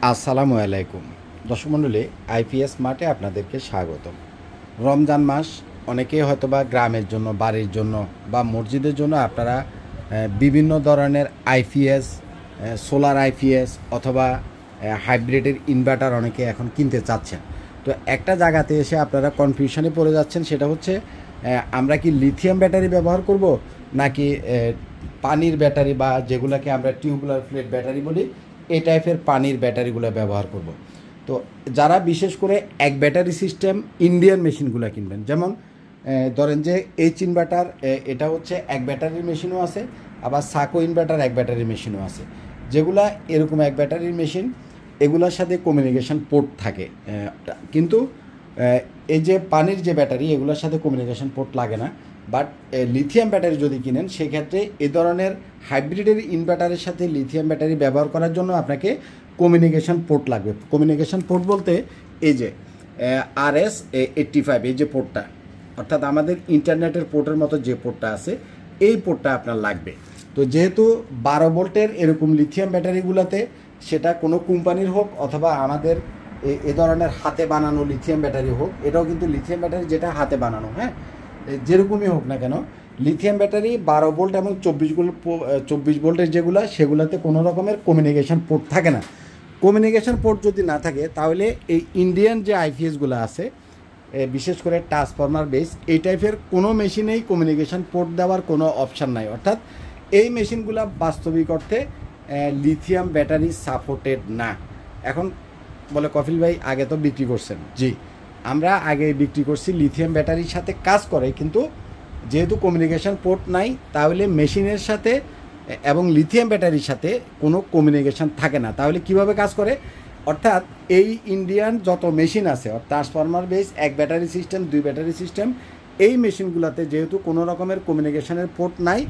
আসসালামু আলাইকুম দর্শক মণ্ডলী, আইপিএস মার্টে আপনাদেরকে স্বাগতম। রমজান মাস, অনেকেই হয়তোবা গ্রামের জন্য, বাড়ির জন্য বা মসজিদের জন্য আপনারা বিভিন্ন ধরনের আইপিএস, সোলার আইপিএস অথবা হাইব্রিডের ইনভার্টার অনেকে এখন কিনতে চাচ্ছেন। তো একটা জায়গাতে এসে আপনারা কনফিউশনে পড়ে যাচ্ছেন, সেটা হচ্ছে আমরা কি লিথিয়াম ব্যাটারি ব্যবহার করব নাকি পানির ব্যাটারি বা যেগুলোকে আমরা টিউবুলার প্লেট ব্যাটারি বলি, এই টাইপের পানির ব্যাটারিগুলো ব্যবহার করব। তো যারা বিশেষ করে এক ব্যাটারি সিস্টেম ইন্ডিয়ান মেশিনগুলো কিনবেন, যেমন ধরেন যে এইচ ইনভার্টার, এটা হচ্ছে এক ব্যাটারির মেশিনও আছে, আবার সাকো ইনভার্টার এক ব্যাটারির মেশিনও আছে। যেগুলা এরকম এক ব্যাটারির মেশিন, এগুলোর সাথে কমিউনিকেশন পোর্ট থাকে, কিন্তু এই যে পানির যে ব্যাটারি, এগুলোর সাথে কমিউনিকেশন পোর্ট লাগে না। বাট লিথিয়াম ব্যাটারি যদি কিনেন, সেক্ষেত্রে এ ধরনের হাইব্রিডের ইনভার্টারের সাথে লিথিয়াম ব্যাটারি ব্যবহার করার জন্য আপনাকে কমিউনিকেশন পোর্ট লাগবে। কমিউনিকেশন পোর্ট বলতে এই যে RS85, এই যে পোর্টটা, অর্থাৎ আমাদের ইন্টারনেটের পোর্টের মতো যে পোর্টটা আছে, এই পোর্টটা আপনার লাগবে। তো যেহেতু 12 ভোল্টের এরকম লিথিয়াম ব্যাটারিগুলোতে, সেটা কোনো কোম্পানির হোক অথবা আমাদের এ ধরনের হাতে বানানো লিথিয়াম ব্যাটারি হোক, এটাও কিন্তু লিথিয়াম ব্যাটারি যেটা হাতে বানানো, হ্যাঁ, যেরকমই হোক না কেন, লিথিয়াম ব্যাটারি 12 ভোল্ট এবং 24 ভোল্টের যেগুলো, সেগুলোতে কোনো রকমের কমিউনিকেশন পোর্ট থাকে না। কমিউনিকেশন পোর্ট যদি না থাকে, তাহলে এই ইন্ডিয়ান যে আইপিএসগুলো আছে, বিশেষ করে ট্রান্সফরমার বেস, এই টাইপের কোনো মেশিনেই কমিউনিকেশন পোর্ট দেওয়ার কোনো অপশান নাই। অর্থাৎ এই মেশিনগুলো বাস্তবিক অর্থে লিথিয়াম ব্যাটারি সাপোর্টেড না। এখন বলে কফিল ভাই আগে তো বিক্রি করছেন। জি, আমরা আগে বিক্রি করছি, লিথিয়াম ব্যাটারির সাথে কাজ করে, কিন্তু যেহেতু কমিউনিকেশন পোর্ট নাই, তাহলে মেশিনের সাথে এবং লিথিয়াম ব্যাটারির সাথে কোনো কমিউনিকেশন থাকে না। তাহলে কিভাবে কাজ করে? অর্থাৎ এই ইন্ডিয়ান যত মেশিন আছে, ট্রান্সফরমার বেস, এক ব্যাটারি সিস্টেম, 2 ব্যাটারি সিস্টেম, এই মেশিনগুলোতে যেহেতু কোনো রকমের কমিউনিকেশনের পোর্ট নাই,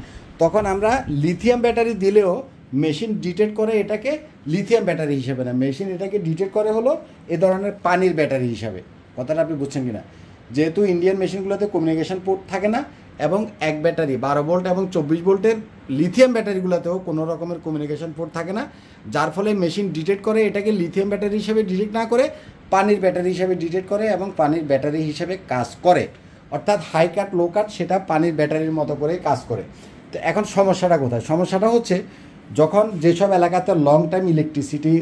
তখন আমরা লিথিয়াম ব্যাটারি দিলেও মেশিন ডিটেক্ট করে এটাকে লিথিয়াম ব্যাটারি হিসেবে না, মেশিন এটাকে ডিটেক্ট করে হলো এ ধরনের পানির ব্যাটারি হিসাবে। কথাটা আপনি বুঝছেন কিনা? যেহেতু ইন্ডিয়ান মেশিনগুলোতে কমিউনিকেশন পোর্ট থাকে না, এবং এক ব্যাটারি 12 ভোল্ট এবং 24 ভোল্টের লিথিয়াম ব্যাটারিগুলোতেও কোনো রকমের কমিউনিকেশন পোর্ট থাকে না, যার ফলে মেশিন ডিটেক্ট করে এটাকে লিথিয়াম ব্যাটারি হিসেবে ডিটেক্ট না করে পানির ব্যাটারি হিসেবে ডিটেক্ট করে এবং পানির ব্যাটারি হিসেবে কাজ করে। অর্থাৎ হাই কাট লো কাট সেটা পানির ব্যাটারির মতো করেই কাজ করে। তো এখন সমস্যাটা কোথায়? সমস্যাটা হচ্ছে, যখন যেসব এলাকাতে লং টাইম ইলেকট্রিসিটি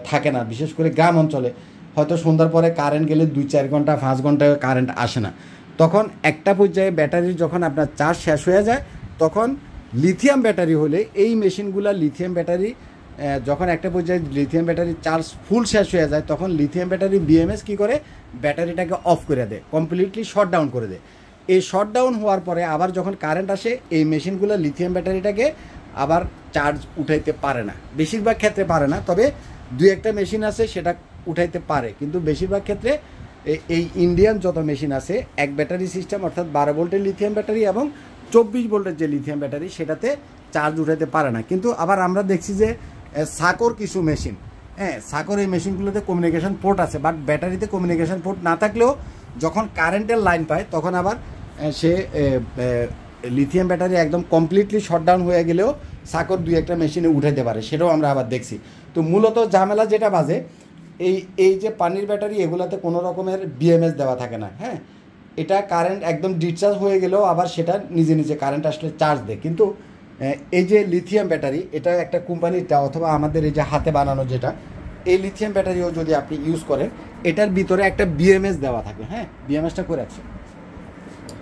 থাকে না, বিশেষ করে গ্রাম অঞ্চলে, হয়তো সন্ধ্যার পরে কারেন্ট গেলে 2-4 ঘন্টা 5 ঘন্টায় কারেন্ট আসে না, তখন একটা পর্যায়ে ব্যাটারির যখন আপনার চার্জ শেষ হয়ে যায়, তখন লিথিয়াম ব্যাটারি হলে এই মেশিনগুলো লিথিয়াম ব্যাটারি, যখন একটা পর্যায়ে লিথিয়াম ব্যাটারির চার্জ ফুল শেষ হয়ে যায়, তখন লিথিয়াম ব্যাটারি বিএমএস কী করে, ব্যাটারিটাকে অফ করে দেয়, কমপ্লিটলি শট ডাউন করে দেয়। এই শট ডাউন হওয়ার পরে আবার যখন কারেন্ট আসে, এই মেশিনগুলো লিথিয়াম ব্যাটারিটাকে আবার চার্জ উঠাইতে পারে না। বেশিরভাগ ক্ষেত্রে পারে না, তবে 2-1টা মেশিন আছে সেটা উঠাইতে পারে, কিন্তু বেশিরভাগ ক্ষেত্রে এই ইন্ডিয়ান যত মেশিন আছে, এক ব্যাটারি সিস্টেম, অর্থাৎ 12 ভোল্টের লিথিয়াম ব্যাটারি এবং 24 ভোল্টের যে লিথিয়াম ব্যাটারি, সেটাতে চার্জ উঠাইতে পারে না। কিন্তু আবার আমরা দেখছি যে সাকোর কিছু মেশিন, হ্যাঁ, সাকোর এই মেশিনগুলোতে কমিউনিকেশন পোর্ট আছে, বাট ব্যাটারিতে কমিউনিকেশন পোর্ট না থাকলেও যখন কারেন্টের লাইন পায়, তখন আবার সে লিথিয়াম ব্যাটারি একদম কমপ্লিটলি শটডাউন হয়ে গেলেও সাকোর 2-1টা মেশিনে উঠাইতে পারে, সেটাও আমরা আবার দেখছি। তো মূলত ঝামেলা যেটা বাজে, এই যে পানির ব্যাটারি, এগুলাতে কোনো রকমের বিএমএস দেওয়া থাকে না, হ্যাঁ, এটা কারেন্ট একদম ডিসচার্জ হয়ে গেলেও আবার সেটা নিজে নিজে কারেন্ট আসলে চার্জ দেয়। কিন্তু এই যে লিথিয়াম ব্যাটারি, এটা একটা কোম্পানিটা অথবা আমাদের এই যে হাতে বানানো যেটা, এই লিথিয়াম ব্যাটারিও যদি আপনি ইউজ করেন, এটার ভিতরে একটা বিএমএস দেওয়া থাকে, হ্যাঁ, বিএমএসটা করে আছে,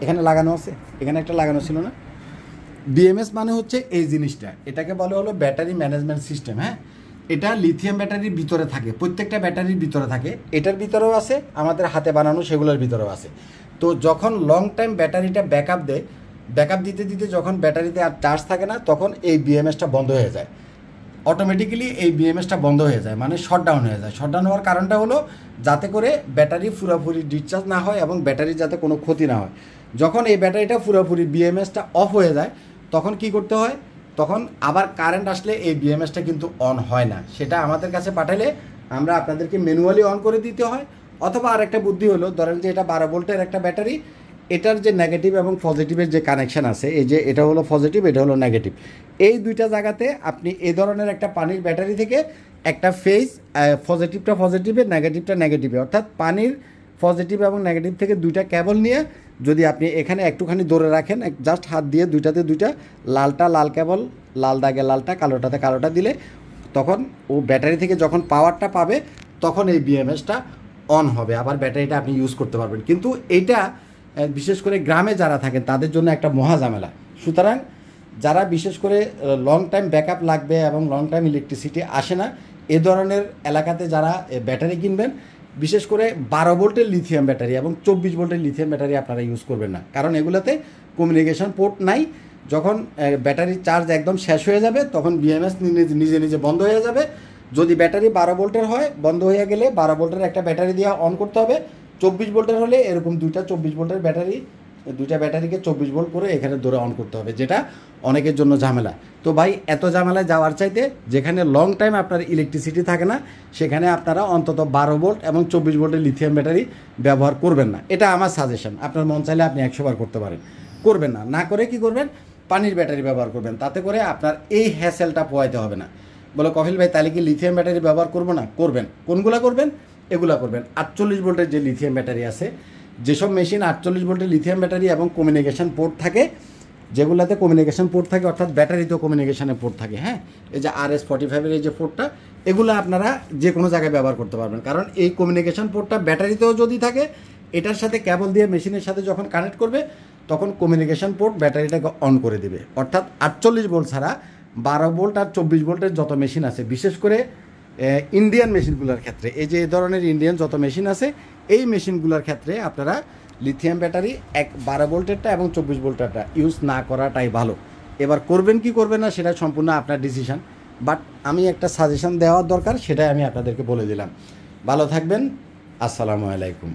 এখানে লাগানো আছে, এখানে একটা লাগানো ছিল না। বিএমএস মানে হচ্ছে এই জিনিসটা, এটাকে বলে হলো ব্যাটারি ম্যানেজমেন্ট সিস্টেম, হ্যাঁ, এটা লিথিয়াম ব্যাটারির ভিতরে থাকে, প্রত্যেকটা ব্যাটারির ভিতরে থাকে, এটার ভিতরেও আছে, আমাদের হাতে বানানো সেগুলোর ভিতরেও আছে। তো যখন লং টাইম ব্যাটারিটা ব্যাকআপ দেয়, ব্যাকআপ দিতে দিতে যখন ব্যাটারিতে আর চার্জ থাকে না, তখন এই বিএমএসটা বন্ধ হয়ে যায়, অটোমেটিক্যালি এই বিএমএসটা বন্ধ হয়ে যায়, মানে শটডাউন হয়ে যায়। শটডাউন হওয়ার কারণটা হলো যাতে করে ব্যাটারি পুরোপুরি ডিসচার্জ না হয় এবং ব্যাটারির যাতে কোনো ক্ষতি না হয়। যখন এই ব্যাটারিটা পুরোপুরি বিএমএসটা অফ হয়ে যায়, তখন কি করতে হয়, তখন আবার কারেন্ট আসলে এই বিএমএসটা কিন্তু অন হয় না, সেটা আমাদের কাছে পাঠালে আমরা আপনাদেরকে ম্যানুয়ালি অন করে দিতে হয়। অথবা আরেকটা বুদ্ধি হলো, ধরেন যে এটা 12 ভোল্টের একটা ব্যাটারি, এটার যে নেগেটিভ এবং পজিটিভের যে কানেকশান আছে, এই যে এটা হলো পজিটিভ, এটা হলো নেগেটিভ, এই দুইটা জায়গাতে আপনি এই ধরনের একটা পানির ব্যাটারি থেকে একটা ফেজ পজিটিভটা পজিটিভে, নেগেটিভটা নেগেটিভে, অর্থাৎ পানির পজিটিভ এবং নেগেটিভ থেকে দুইটা কেবল নিয়ে যদি আপনি এখানে একটুখানি ধরে রাখেন, জাস্ট হাত দিয়ে দুইটাতে দুইটা, লালটা লাল কেবল, লাল দাগে লালটা, কালোটাতে কালোটা দিলে তখন ও ব্যাটারি থেকে যখন পাওয়ারটা পাবে তখন এই বিএমএসটা অন হবে, আবার ব্যাটারিটা আপনি ইউজ করতে পারবেন। কিন্তু এইটা বিশেষ করে গ্রামে যারা থাকেন তাদের জন্য একটা মহা ঝামেলা। সুতরাং যারা বিশেষ করে লং টাইম ব্যাকআপ লাগবে এবং লং টাইম ইলেকট্রিসিটি আসে না, এ ধরনের এলাকাতে যারা ব্যাটারি কিনবেন, বিশেষ করে 12 ভোল্টের লিথিয়াম ব্যাটারি এবং 24 ভোল্টের লিথিয়াম ব্যাটারি আপনারা ইউজ করবেন না, কারণ এগুলোতে কমিউনিকেশন পোর্ট নাই। যখন ব্যাটারির চার্জ একদম শেষ হয়ে যাবে তখন বিএমএস নিজে নিজে বন্ধ হয়ে যাবে। যদি ব্যাটারি 12 ভোল্টের হয়, বন্ধ হয়ে গেলে 12 ভোল্টের একটা ব্যাটারি দিয়ে অন করতে হবে। 24 ভোল্টের হলে এরকম দুইটা 24 ভোল্টের ব্যাটারি, দুইটা ব্যাটারিকে 24 ভোল্ট করে এখানে ধরে অন করতে হবে, যেটা অনেকের জন্য ঝামেলা। তো ভাই এত ঝামেলায় যাওয়ার চাইতে যেখানে লং টাইম আপনার ইলেকট্রিসিটি থাকে না, সেখানে আপনারা অন্তত 12 ভোল্ট এবং 24 ভোল্টের লিথিয়াম ব্যাটারি ব্যবহার করবেন না। এটা আমার সাজেশন। আপনার মন চাইলে আপনি 100 বার করতে পারেন, করবেন না। না করে কি করবেন, পানির ব্যাটারি ব্যবহার করবেন, তাতে করে আপনার এই হ্যাসেলটা পোয়াইতে হবে না। বলে কফিল ভাই তাহলে কি লিথিয়াম ব্যাটারি ব্যবহার করবো না? করবেন। কোনগুলা করবেন? এগুলা করবেন। 48 ভোল্টের যে লিথিয়াম ব্যাটারি আছে, যেসব মেশিন 48 ভোল্টের লিথিয়াম ব্যাটারি এবং কমিউনিকেশন পোর্ট থাকে, যেগুলাতে কমিউনিকেশন পোর্ট থাকে, অর্থাৎ ব্যাটারিতেও কমিউনিকেশনের পোর্ট থাকে, হ্যাঁ, এই যে RS45-এর এই যে পোর্টটা, এগুলো আপনারা যে কোনো জায়গায় ব্যবহার করতে পারবেন। কারণ এই কমিউনিকেশন পোর্টটা ব্যাটারিতেও যদি থাকে, এটার সাথে কেবল দিয়ে মেশিনের সাথে যখন কানেক্ট করবে তখন কমিউনিকেশন পোর্ট ব্যাটারিটাকে অন করে দেবে। অর্থাৎ 48 ভোল্ট ছাড়া 12 ভোল্ট আর 24 ভোল্টের যত মেশিন আছে, বিশেষ করে ইন্ডিয়ান মেশিনগুলোর ক্ষেত্রে, এই যে এই ধরনের ইন্ডিয়ান যত মেশিন আছে, এই মেশিনগুলোর ক্ষেত্রে আপনারা লিথিয়াম ব্যাটারি 12 ভোল্টেরটা এবং 24 ভোল্টেরটা ইউজ না করাটাই ভালো। এবার করবেন কি করবেন না সেটা সম্পূর্ণ আপনার ডিসিশন, বাট আমি একটা সাজেশন দেওয়ার দরকার, সেটাই আমি আপনাদেরকে বলে দিলাম। ভালো থাকবেন, আসসালামু আলাইকুম।